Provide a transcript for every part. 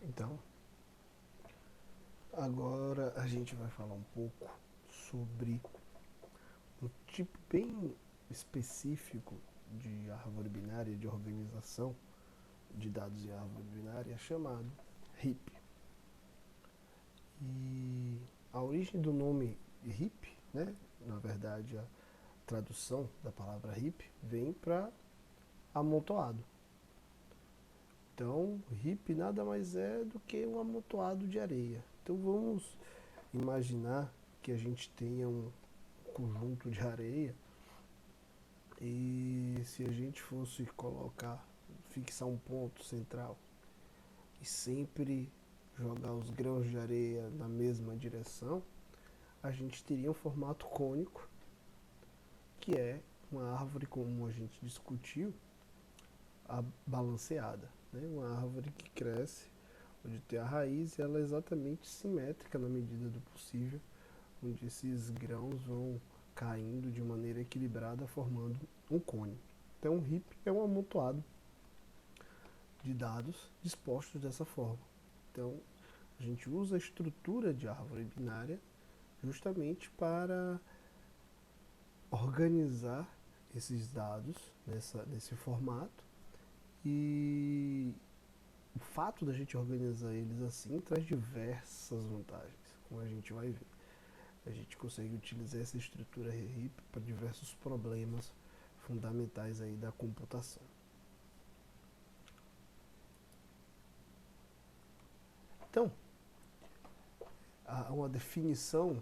Então, agora a gente vai falar um pouco sobre um tipo bem específico de árvore binária, de organização de dados em árvore binária, chamado heap. E a origem do nome heap, né, na verdade a tradução da palavra heap vem para amontoado. Então, heap nada mais é do que um amontoado de areia. Então vamos imaginar que a gente tenha um conjunto de areia e se a gente fosse colocar, fixar um ponto central e sempre jogar os grãos de areia na mesma direção, a gente teria um formato cônico, que é uma árvore, como a gente discutiu, balanceada, né? Uma árvore que cresce, onde tem a raiz e ela é exatamente simétrica na medida do possível, onde esses grãos vão caindo de maneira equilibrada, formando um cone. Então, um heap é um amontoado de dados dispostos dessa forma. Então, a gente usa a estrutura de árvore binária justamente para organizar esses dados nesse formato, e o fato da gente organizar eles assim traz diversas vantagens, como a gente vai ver. A gente consegue utilizar essa estrutura heap para diversos problemas fundamentais aí da computação. Então, uma definição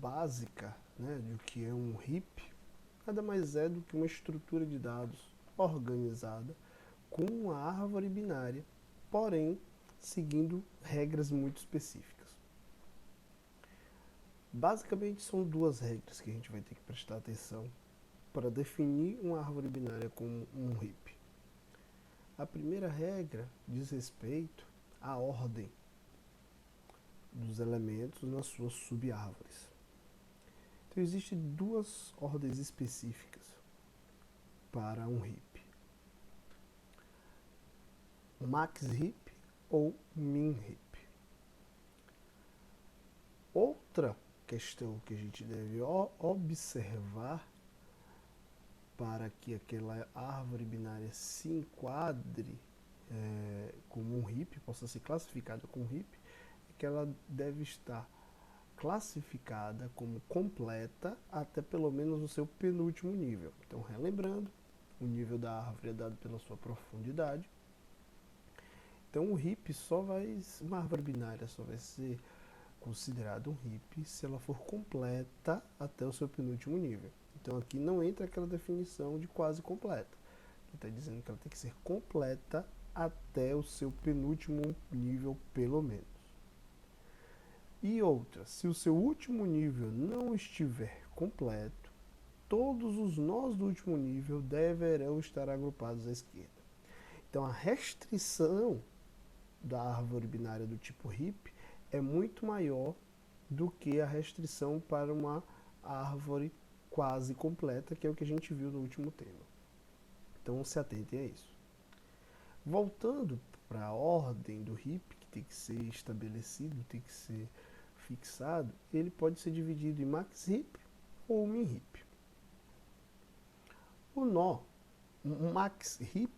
básica, né, de o que é um heap nada mais é do que uma estrutura de dados organizada com uma árvore binária, porém seguindo regras muito específicas. Basicamente são duas regras que a gente vai ter que prestar atenção para definir uma árvore binária como um heap. A primeira regra diz respeito à ordem dos elementos nas suas subárvores. Então existem duas ordens específicas para um heap: max heap ou min heap. Outra questão que a gente deve observar para que aquela árvore binária se enquadre como um heap, possa ser classificada como um heap, é que ela deve estar classificada como completa até pelo menos o seu penúltimo nível. Então, relembrando, o nível da árvore é dado pela sua profundidade. Então, uma árvore binária só vai ser considerada um heap se ela for completa até o seu penúltimo nível. Então, aqui não entra aquela definição de quase completa. Está dizendo que ela tem que ser completa até o seu penúltimo nível, pelo menos. E outra, se o seu último nível não estiver completo, todos os nós do último nível deverão estar agrupados à esquerda. Então, a restrição da árvore binária do tipo heap é muito maior do que a restrição para uma árvore quase completa, que é o que a gente viu no último tema. Então, se atentem a isso. Voltando para a ordem do heap, que tem que ser estabelecido, tem que ser fixado, ele pode ser dividido em max heap ou min heap. O nó max heap,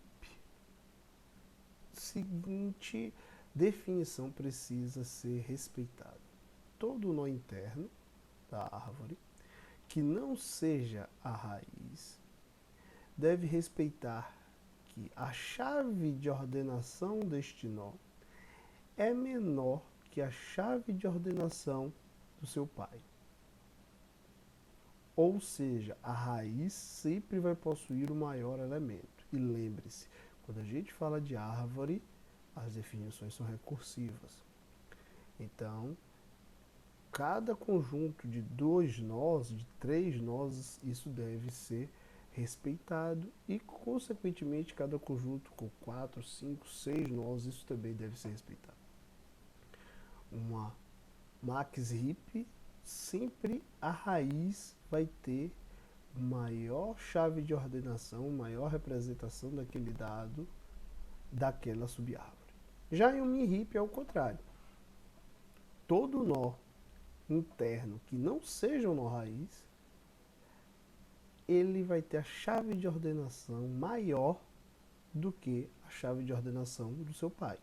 seguinte definição precisa ser respeitada: todo nó interno da árvore que não seja a raiz deve respeitar que a chave de ordenação deste nó é menor que a chave de ordenação do seu pai. Ou seja, a raiz sempre vai possuir o maior elemento. E lembre-se, quando a gente fala de árvore, as definições são recursivas. Então, cada conjunto de 2 nós, de 3 nós, isso deve ser respeitado, e consequentemente cada conjunto com 4, 5, 6 nós, isso também deve ser respeitado. Uma max heap, sempre a raiz vai ter maior chave de ordenação, maior representação daquele dado, daquela subárvore. Já em um min-hip é o contrário. Todo nó interno que não seja um nó raiz, ele vai ter a chave de ordenação maior do que a chave de ordenação do seu pai.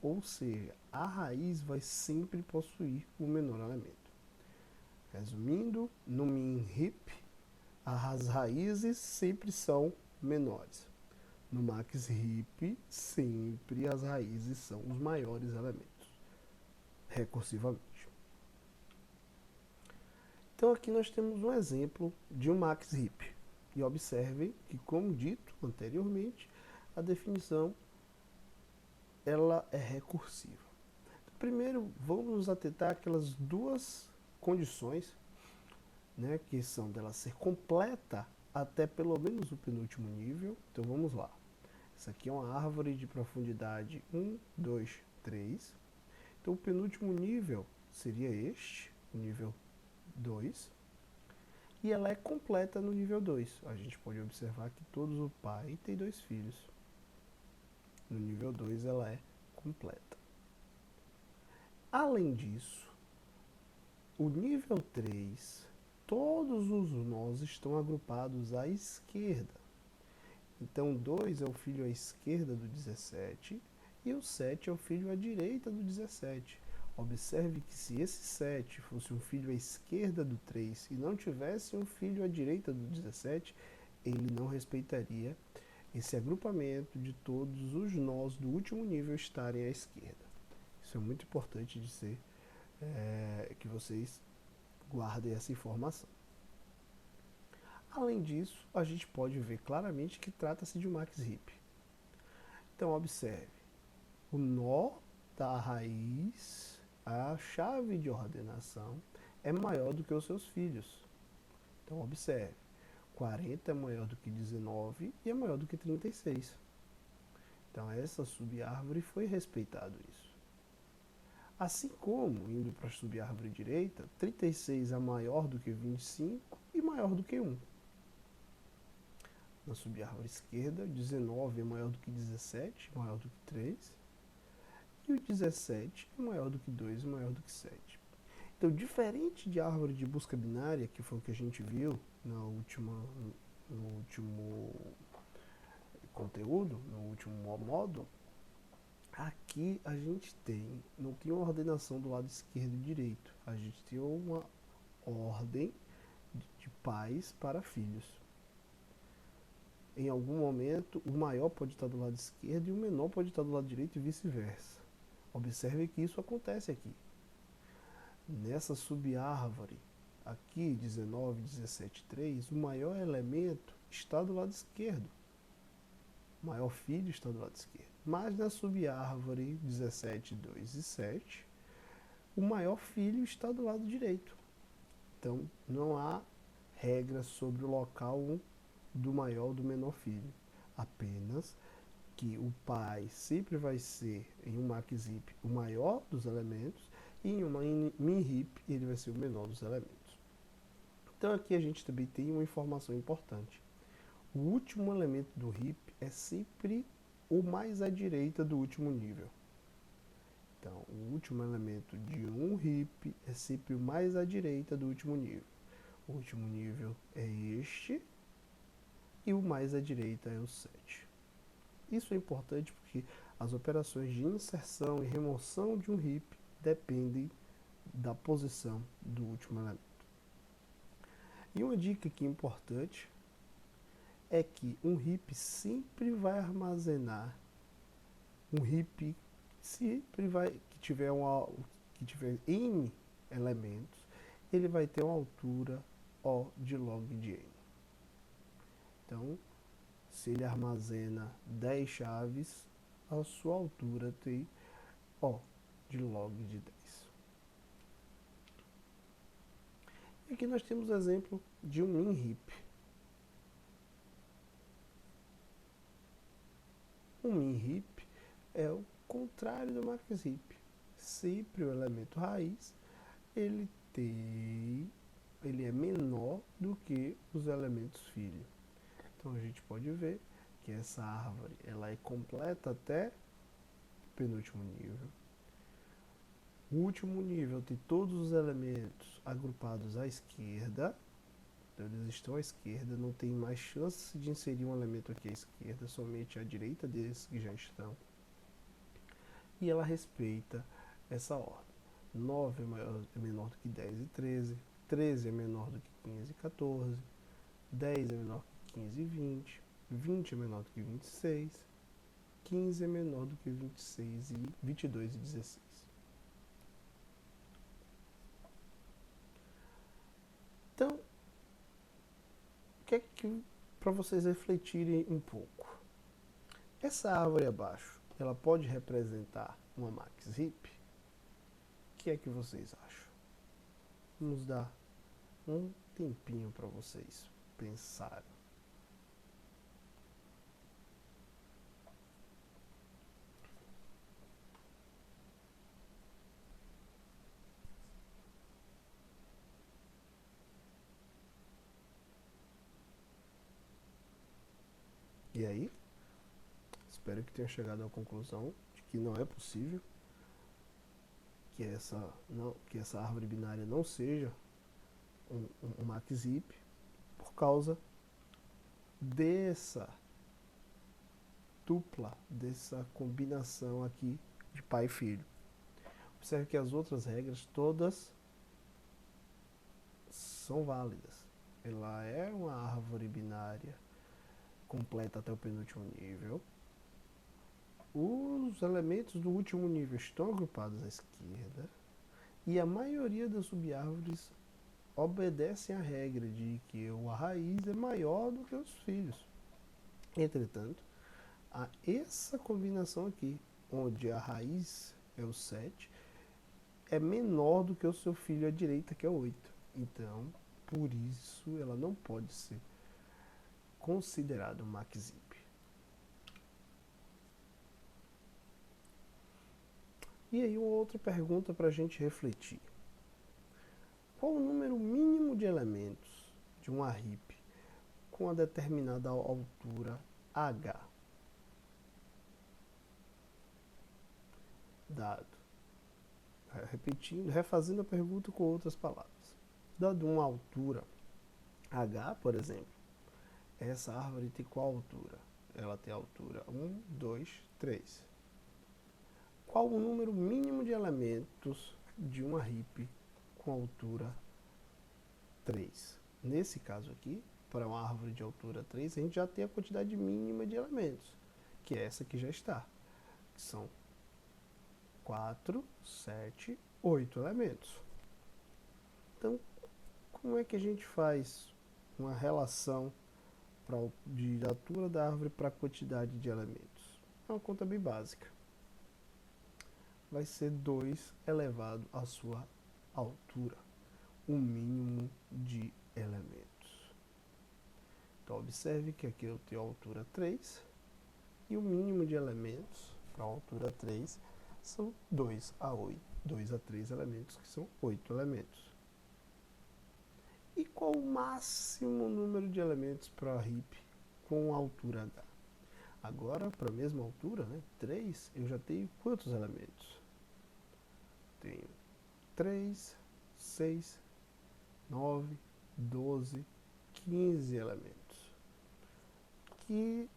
Ou seja, a raiz vai sempre possuir o menor elemento. Resumindo, no min-hip, as raízes sempre são menores. No max-hip, sempre as raízes são os maiores elementos, recursivamente. Então aqui nós temos um exemplo de um max-hip. E observem que, como dito anteriormente, a definição ela é recursiva. Primeiro, vamos nos atentar àquelas duas condições, né, que são dela ser completa até pelo menos o penúltimo nível. Então vamos lá. Essa aqui é uma árvore de profundidade 1, 2, 3. Então o penúltimo nível seria este, o nível 2. E ela é completa no nível 2. A gente pode observar que todos o pai tem 2 filhos. No nível 2 ela é completa. Além disso, o nível 3, todos os nós estão agrupados à esquerda. Então 2 é o filho à esquerda do 17 e o 7 é o filho à direita do 17. Observe que se esse 7 fosse um filho à esquerda do 3 e não tivesse um filho à direita do 17, ele não respeitaria esse agrupamento de todos os nós do último nível estarem à esquerda. Isso é muito importante de ser que vocês guardem essa informação. Além disso, a gente pode ver claramente que trata-se de um max-hip. Então, observe, o nó da raiz, a chave de ordenação, é maior do que os seus filhos. Então, observe, 40 é maior do que 19 e é maior do que 36. Então, essa subárvore foi respeitado isso. Assim como, indo para a subárvore direita, 36 é maior do que 25 e maior do que 1. Na subárvore esquerda, 19 é maior do que 17, maior do que 3. E o 17 é maior do que 2 e maior do que 7. Então, diferente de árvore de busca binária, que foi o que a gente viu no último conteúdo, no último módulo, aqui a gente não tem uma ordenação do lado esquerdo e direito. A gente tem uma ordem de pais para filhos. Em algum momento, o maior pode estar do lado esquerdo e o menor pode estar do lado direito e vice-versa. Observe que isso acontece aqui. Nessa subárvore, aqui 19, 17, 3, o maior elemento está do lado esquerdo. O maior filho está do lado esquerdo. Mas na subárvore 17, 2 e 7, o maior filho está do lado direito. Então, não há regra sobre o local do maior ou do menor filho. Apenas que o pai sempre vai ser, em um max-hip, o maior dos elementos, e em uma min-hip ele vai ser o menor dos elementos. Então aqui a gente também tem uma informação importante. O último elemento do hip é sempre o mais à direita do último nível. Então, o último elemento de um hip é sempre o mais à direita do último nível. O último nível é este, e o mais à direita é o 7. Isso é importante porque as operações de inserção e remoção de um hip dependem da posição do último elemento. E uma dica aqui importante é que um hip sempre vai armazenar que tiver n elementos, ele vai ter uma altura O de log de n. Então, se ele armazena 10 chaves, a sua altura tem O de log de 10. E aqui nós temos o exemplo de um min-hip. Um min-hip é o contrário do max-hip. Sempre o elemento raiz, ele é menor do que os elementos filho. Então a gente pode ver que essa árvore ela é completa até penúltimo nível. O último nível tem todos os elementos agrupados à esquerda. Então eles estão à esquerda, não tem mais chance de inserir um elemento aqui à esquerda, somente à direita desses que já estão. E ela respeita essa ordem. 9 é menor do que 10 e 13. 13 é menor do que 15 e 14. 10 é menor que 15 e 20. 20 é menor do que 26. 15 é menor do que 26 e 22 e 16. Então, o que é que, para vocês refletirem um pouco, essa árvore abaixo, ela pode representar uma Maxip? O que é que vocês acham? Vamos dar um tempinho para vocês pensarem. E aí? Espero que tenha chegado à conclusão de que não é possível que essa árvore binária não seja um Maxip por causa dessa dessa combinação aqui de pai e filho. Observe que as outras regras todas são válidas. Ela é uma árvore binária completa até o penúltimo nível. Os elementos do último nível estão agrupados à esquerda. E a maioria das subárvores obedecem à regra de que a raiz é maior do que os filhos. Entretanto, há essa combinação aqui, onde a raiz é o 7, é menor do que o seu filho à direita, que é o 8. Então, por isso, ela não pode ser considerada um Maxip. E aí, uma outra pergunta para a gente refletir. Qual o número mínimo de elementos de uma RIP com a determinada altura H? Dado, repetindo, refazendo a pergunta com outras palavras. Dado uma altura H, por exemplo, essa árvore tem qual altura? Ela tem altura 1, 2, 3. Qual o número mínimo de elementos de uma RIP com altura 3? Nesse caso aqui, para uma árvore de altura 3, a gente já tem a quantidade mínima de elementos, que é essa que já está, que são 4, 7, 8 elementos. Então, como é que a gente faz uma relação de altura da árvore para a quantidade de elementos? É uma conta bem básica. Vai ser 2 elevado à sua altura, o mínimo de elementos. Então, observe que aqui eu tenho a altura 3 e o mínimo de elementos para a altura 3 são 2 a 8, 2 a 3 elementos, que são 8 elementos. E qual o máximo número de elementos para a RIP com a altura H? Agora, para a mesma altura, 3, eu já tenho quantos elementos? Tenho 3, 6, 9, 12, 15 elementos. Que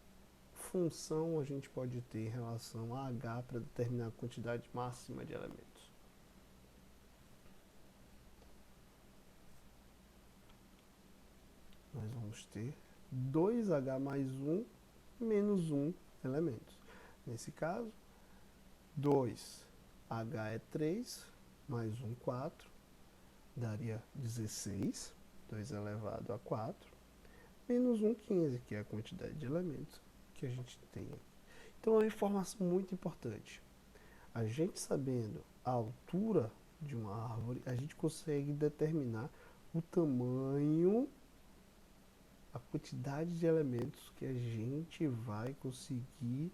função a gente pode ter em relação a H para determinar a quantidade máxima de elementos? Nós vamos ter 2H mais 1 menos 1 elementos. Nesse caso, 2H é 3, mais 1, 4, daria 16, 2 elevado a 4, menos 1, 15, que é a quantidade de elementos que a gente tem. Então é uma informação muito importante. A gente sabendo a altura de uma árvore, a gente consegue determinar o tamanho, a quantidade de elementos que a gente vai conseguir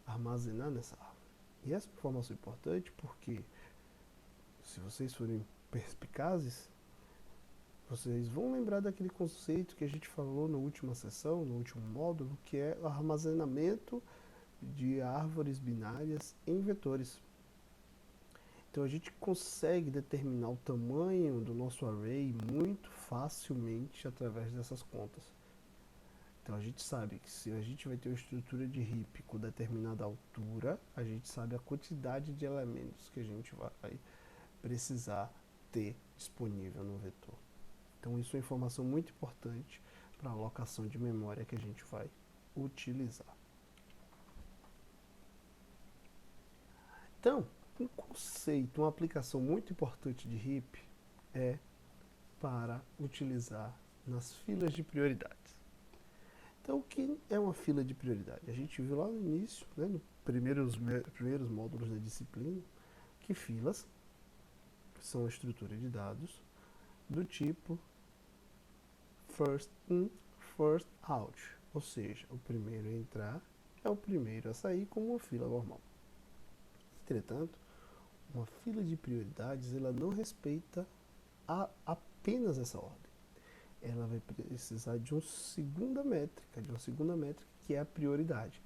armazenar nessa árvore. E essa informação é importante porque, se vocês forem perspicazes, vocês vão lembrar daquele conceito que a gente falou na última sessão, no último módulo, que é o armazenamento de árvores binárias em vetores. Então a gente consegue determinar o tamanho do nosso array muito facilmente através dessas contas. Então a gente sabe que se a gente vai ter uma estrutura de heap com determinada altura, a gente sabe a quantidade de elementos que a gente vai precisar ter disponível no vetor. Então isso é uma informação muito importante para a alocação de memória que a gente vai utilizar. Então, um conceito, uma aplicação muito importante de heap é para utilizar nas filas de prioridades. Então, o que é uma fila de prioridade? A gente viu lá no início, né, nos primeiros módulos da disciplina, que filas são a estrutura de dados do tipo first in, first out. Ou seja, o primeiro a entrar é o primeiro a sair, como uma fila normal. Entretanto, uma fila de prioridades ela não respeita apenas essa ordem. Ela vai precisar de uma segunda métrica que é a prioridade.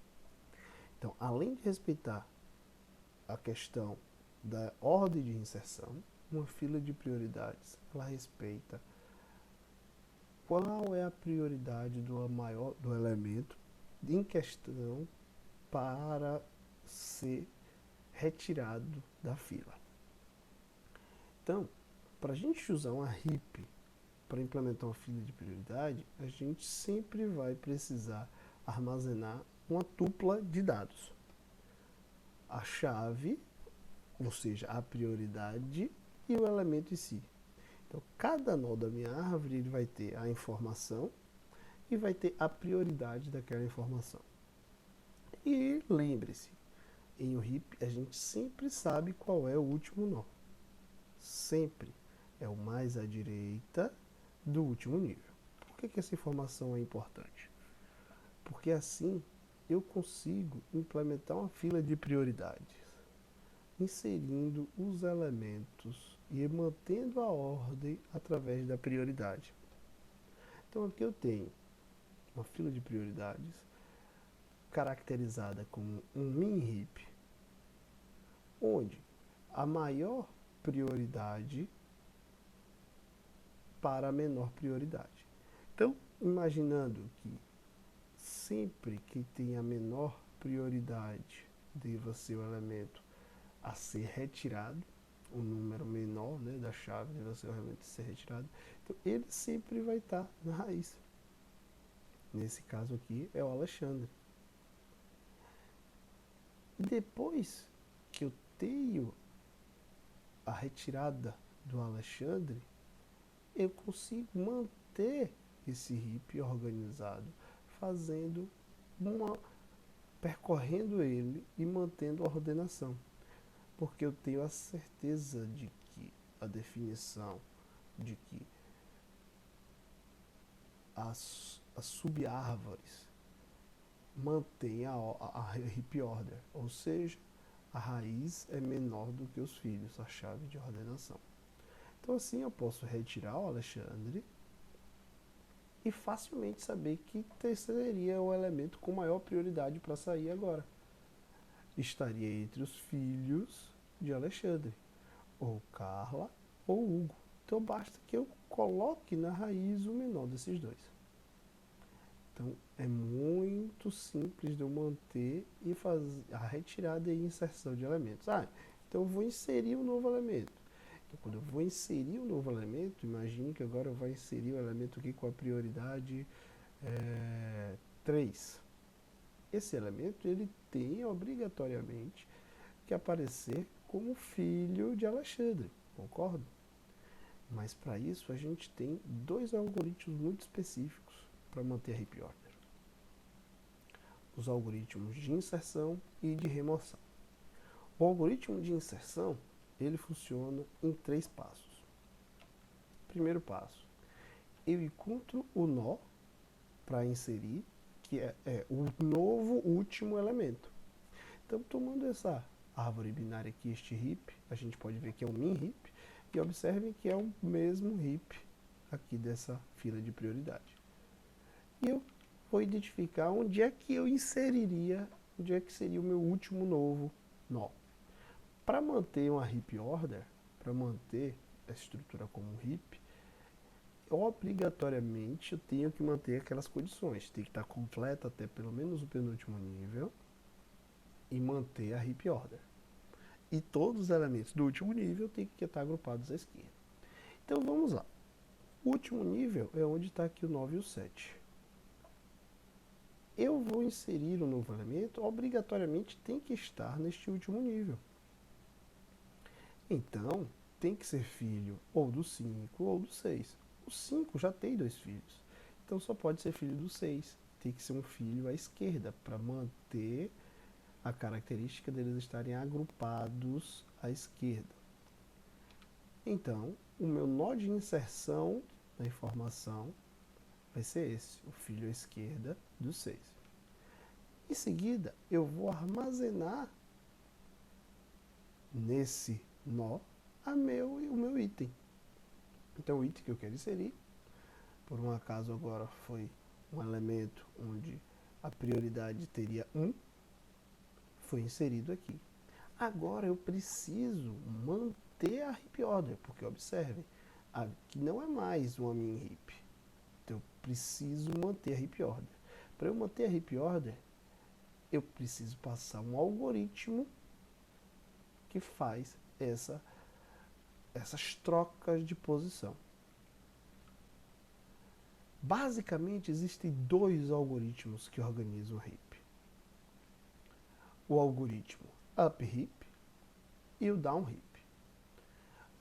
Então, além de respeitar a questão da ordem de inserção, uma fila de prioridades ela respeita qual é a prioridade do elemento em questão para ser retirado da fila. Então, para a gente usar uma heap para implementar uma fila de prioridade, a gente sempre vai precisar armazenar uma tupla de dados. A chave, ou seja, a prioridade e o elemento em si. Então, cada nó da minha árvore ele vai ter a informação e vai ter a prioridade daquela informação. E lembre-se, em um heap a gente sempre sabe qual é o último nó. Sempre é o mais à direita do último nível. Por que essa informação é importante? Porque assim eu consigo implementar uma fila de prioridades, inserindo os elementos e mantendo a ordem através da prioridade. Então aqui eu tenho uma fila de prioridades caracterizada como um min heap, onde a maior prioridade para a menor prioridade. Então, imaginando que sempre que tem a menor prioridade deva ser o elemento a ser retirado, o número menor, né, da chave deve ser o elemento a ser retirado, então ele sempre vai estar na raiz. Nesse caso aqui é o Alexandre. Depois que eu tenho a retirada do Alexandre, eu consigo manter esse heap organizado, percorrendo ele e mantendo a ordenação, porque eu tenho a certeza de que a definição de que as sub-árvores mantém a heap order, ou seja, a raiz é menor do que os filhos, a chave de ordenação. Então assim eu posso retirar o Alexandre e facilmente saber que seria o elemento com maior prioridade para sair agora. Estaria entre os filhos de Alexandre, ou Carla ou Hugo. Então basta que eu coloque na raiz o menor desses dois. Então é muito simples de eu manter e fazer a retirada e inserção de elementos. Então eu vou inserir um novo elemento. Então, quando eu vou inserir um novo elemento, imagine que agora eu vou inserir o elemento aqui com a prioridade 3. Esse elemento ele tem obrigatoriamente que aparecer como filho de Alexandre, concorda? Mas para isso a gente tem dois algoritmos muito específicos para manter a heap order. Os algoritmos de inserção e de remoção. O algoritmo de inserção ele funciona em 3 passos. Primeiro passo, eu encontro o nó para inserir, que é o novo último elemento. Então, tomando essa árvore binária aqui, este heap, a gente pode ver que é um min heap, e observem que é o mesmo heap aqui dessa fila de prioridade. E eu vou identificar onde é que eu inseriria onde é que seria o meu último novo nó. Para manter uma heap order, para manter a estrutura como um heap, obrigatoriamente eu tenho que manter aquelas condições. Tem que estar completa até pelo menos o penúltimo nível e manter a heap order. E todos os elementos do último nível têm que estar agrupados à esquerda. Então vamos lá. O último nível é onde está aqui o 9 e o 7. Eu vou inserir um novo elemento, obrigatoriamente tem que estar neste último nível. Então, tem que ser filho ou do 5 ou do 6. O 5 já tem 2 filhos, então só pode ser filho do 6. Tem que ser um filho à esquerda, para manter a característica deles estarem agrupados à esquerda. Então, o meu nó de inserção da informação vai ser esse, o filho à esquerda do 6. Em seguida, eu vou armazenar nesse nó o meu item. Então, o item que eu quero inserir, por um acaso agora foi um elemento onde a prioridade teria 1, foi inserido aqui. Agora eu preciso manter a heap order, porque observem, aqui não é mais uma min heap. Então eu preciso manter a heap order. Para eu manter a heap order, eu preciso passar um algoritmo que faz essas trocas de posição. Basicamente, existem 2 algoritmos que organizam o heap. O algoritmo up heap e o down heap.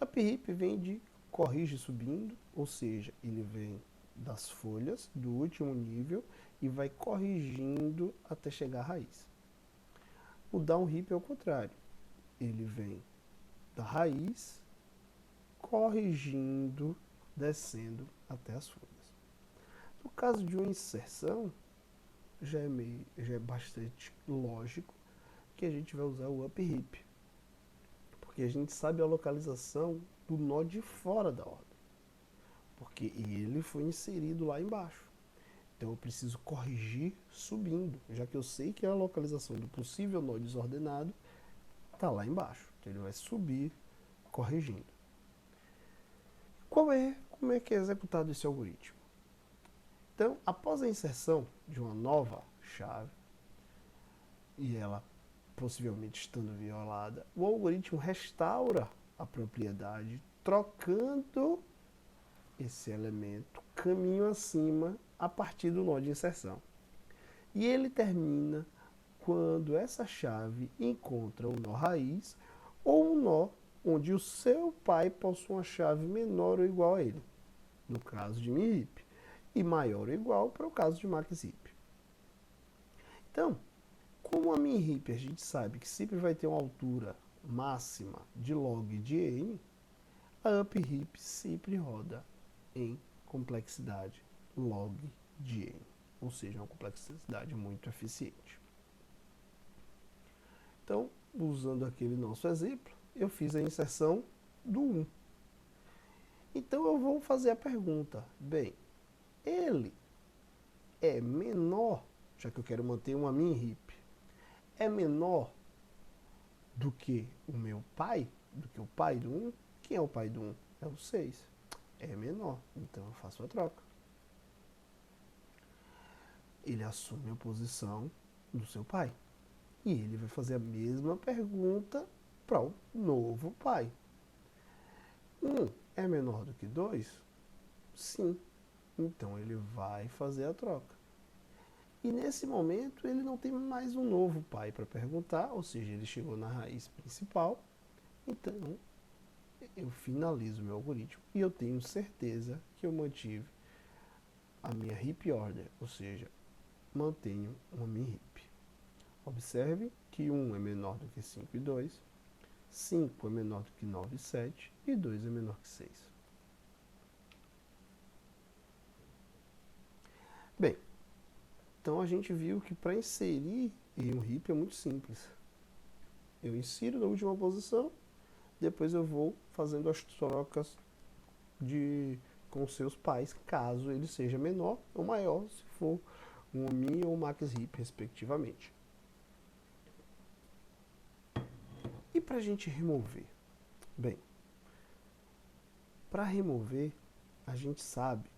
Up heap vem de corrige subindo, ou seja, ele vem das folhas do último nível e vai corrigindo até chegar à raiz. O down heap é o contrário. Ele vem da raiz, corrigindo, descendo até as folhas. No caso de uma inserção, já é bastante lógico que a gente vai usar o up heap, porque a gente sabe a localização do nó de fora da ordem, porque ele foi inserido lá embaixo. Então eu preciso corrigir subindo, já que eu sei que a localização do possível nó desordenado está lá embaixo. Então ele vai subir corrigindo. Como é que é executado esse algoritmo? Então, após a inserção de uma nova chave, e ela possivelmente estando violada, o algoritmo restaura a propriedade, trocando esse elemento caminho acima a partir do nó de inserção. E ele termina quando essa chave encontra um nó raiz ou um nó onde o seu pai possui uma chave menor ou igual a ele, no caso de min heap, e maior ou igual para o caso de max heap. Então, como a min heap a gente sabe que sempre vai ter uma altura máxima de log de n, a up heap sempre roda em complexidade log de n, ou seja, uma complexidade muito eficiente. Então, usando aquele nosso exemplo, eu fiz a inserção do 1. Então eu vou fazer a pergunta, bem, ele é menor, já que eu quero manter uma min heap, é menor do que o meu pai, do que o pai do 1? Quem é o pai do 1? É o 6. É menor, então eu faço a troca. Ele assume a posição do seu pai. E ele vai fazer a mesma pergunta para o novo pai. 1 é menor do que 2? Sim. Então ele vai fazer a troca. E nesse momento ele não tem mais um novo pai para perguntar, ou seja, ele chegou na raiz principal. Então eu finalizo o meu algoritmo e eu tenho certeza que eu mantive a minha heap order, ou seja, mantenho uma min heap. Observe que 1 é menor do que 5 e 2, 5 é menor do que 9 e 7 e 2 é menor que 6. Bem, então a gente viu que para inserir em um heap é muito simples. Eu insiro na última posição, depois eu vou fazendo as trocas com seus pais, caso ele seja menor ou maior, se for um min ou max heap, respectivamente. para a gente remover? Bem, para remover, a gente sabe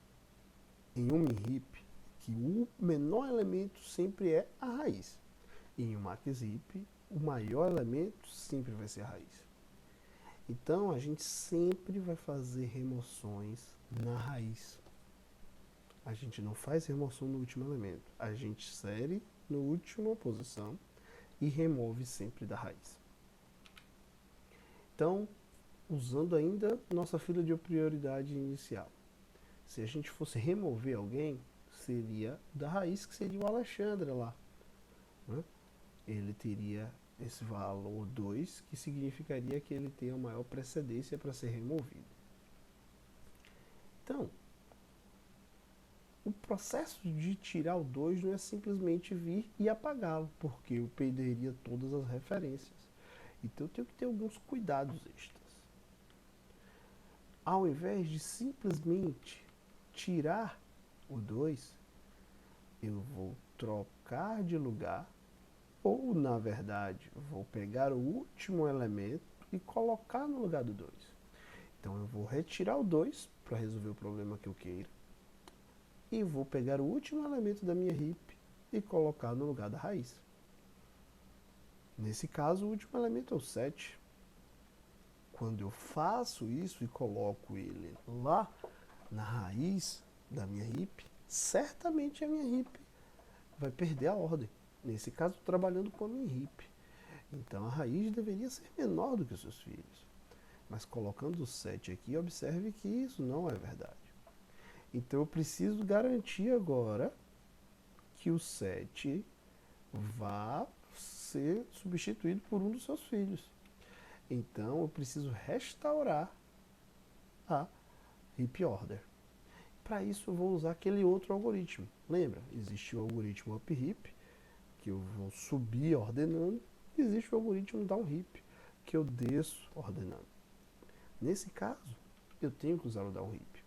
em um MIRIP que o menor elemento sempre é a raiz. Em um MAXIP, o maior elemento sempre vai ser a raiz. Então, a gente sempre vai fazer remoções na raiz. A gente não faz remoção no último elemento. A gente insere na última posição e remove sempre da raiz. Então, usando ainda nossa fila de prioridade inicial. Se a gente fosse remover alguém, seria da raiz, que seria o Alexandre lá. Né? Ele teria esse valor 2, que significaria que ele tem a maior precedência para ser removido. Então, o processo de tirar o 2 não é simplesmente vir e apagá-lo, porque eu perderia todas as referências. Então eu tenho que ter alguns cuidados extras. Ao invés de simplesmente tirar o 2, eu vou trocar de lugar, ou na verdade, vou pegar o último elemento e colocar no lugar do 2. Então eu vou retirar o 2 para resolver o problema que eu queira, e vou pegar o último elemento da minha heap e colocar no lugar da raiz. Nesse caso, o último elemento é o 7. Quando eu faço isso e coloco ele lá na raiz da minha heap, certamente a minha heap vai perder a ordem. Nesse caso, estou trabalhando com a minha heap. Então a raiz deveria ser menor do que os seus filhos. Mas colocando o 7 aqui, observe que isso não é verdade. Então eu preciso garantir agora que o 7 vá ser substituído por um dos seus filhos. Então eu preciso restaurar a heap order. Para isso eu vou usar aquele outro algoritmo. Lembra? Existe o algoritmo upheap, que eu vou subir ordenando, e existe o algoritmo downheap, que eu desço ordenando. Nesse caso, eu tenho que usar o downheap,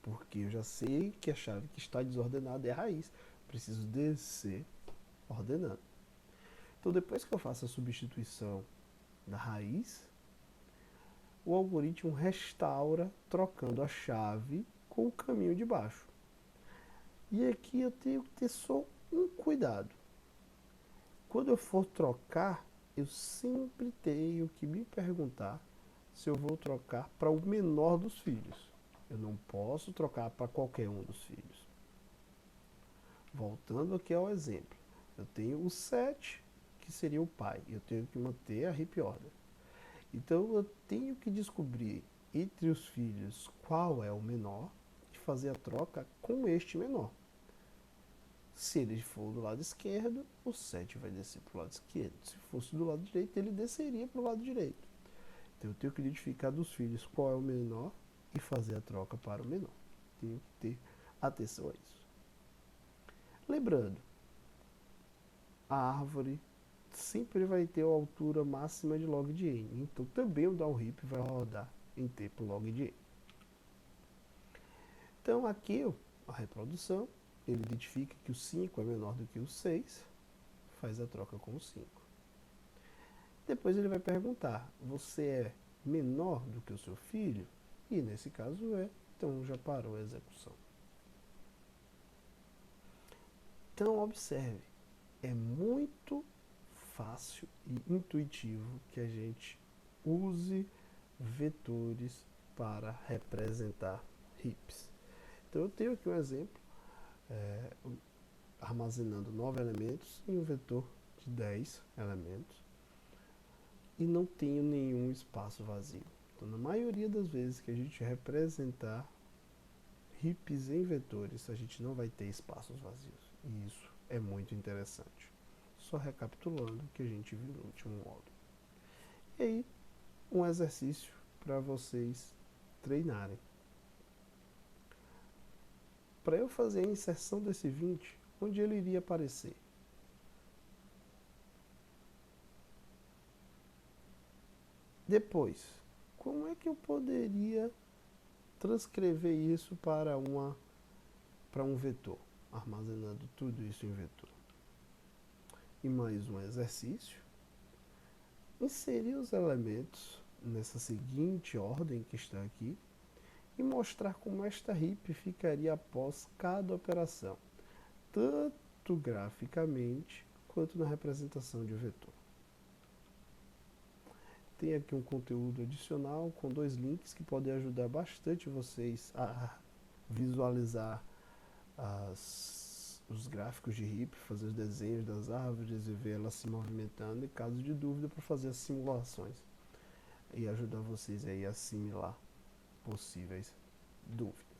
porque eu já sei que a chave que está desordenada é a raiz. Preciso descer ordenando. Então, depois que eu faço a substituição da raiz, o algoritmo restaura trocando a chave com o caminho de baixo. E aqui eu tenho que ter só um cuidado. Quando eu for trocar, eu sempre tenho que me perguntar se eu vou trocar para o menor dos filhos. Eu não posso trocar para qualquer um dos filhos. Voltando aqui ao exemplo, eu tenho o 7, que seria o pai. Eu tenho que manter a heap order. Então eu tenho que descobrir entre os filhos qual é o menor e fazer a troca com este menor. Se ele for do lado esquerdo, o 7 vai descer para o lado esquerdo. Se fosse do lado direito, ele desceria para o lado direito. Então eu tenho que identificar dos filhos qual é o menor e fazer a troca para o menor. Tenho que ter atenção a isso. Lembrando, a árvore sempre vai ter a altura máxima de log de n. Então também o downheap vai rodar em t por log de n. Então aqui a reprodução, ele identifica que o 5 é menor do que o 6, faz a troca com o 5. Depois ele vai perguntar, você é menor do que o seu filho? E nesse caso é, então já parou a execução. Então observe, é muito fácil e intuitivo que a gente use vetores para representar heaps. Então eu tenho aqui um exemplo, armazenando 9 elementos em um vetor de 10 elementos e não tenho nenhum espaço vazio. Então na maioria das vezes que a gente representar heaps em vetores, a gente não vai ter espaços vazios. E isso é muito interessante. Só recapitulando o que a gente viu no último módulo. E aí, um exercício para vocês treinarem. Para eu fazer a inserção desse 20, onde ele iria aparecer? Depois, como é que eu poderia transcrever isso para um vetor? Armazenando tudo isso em vetor. E mais um exercício. inserir os elementos nessa seguinte ordem que está aqui e mostrar como esta heap ficaria após cada operação, tanto graficamente quanto na representação de vetor. Tem aqui um conteúdo adicional com 2 links que podem ajudar bastante vocês a visualizar os gráficos de heap, fazer os desenhos das árvores e ver elas se movimentando, em caso de dúvida, para fazer as simulações e ajudar vocês aí a assimilar possíveis dúvidas.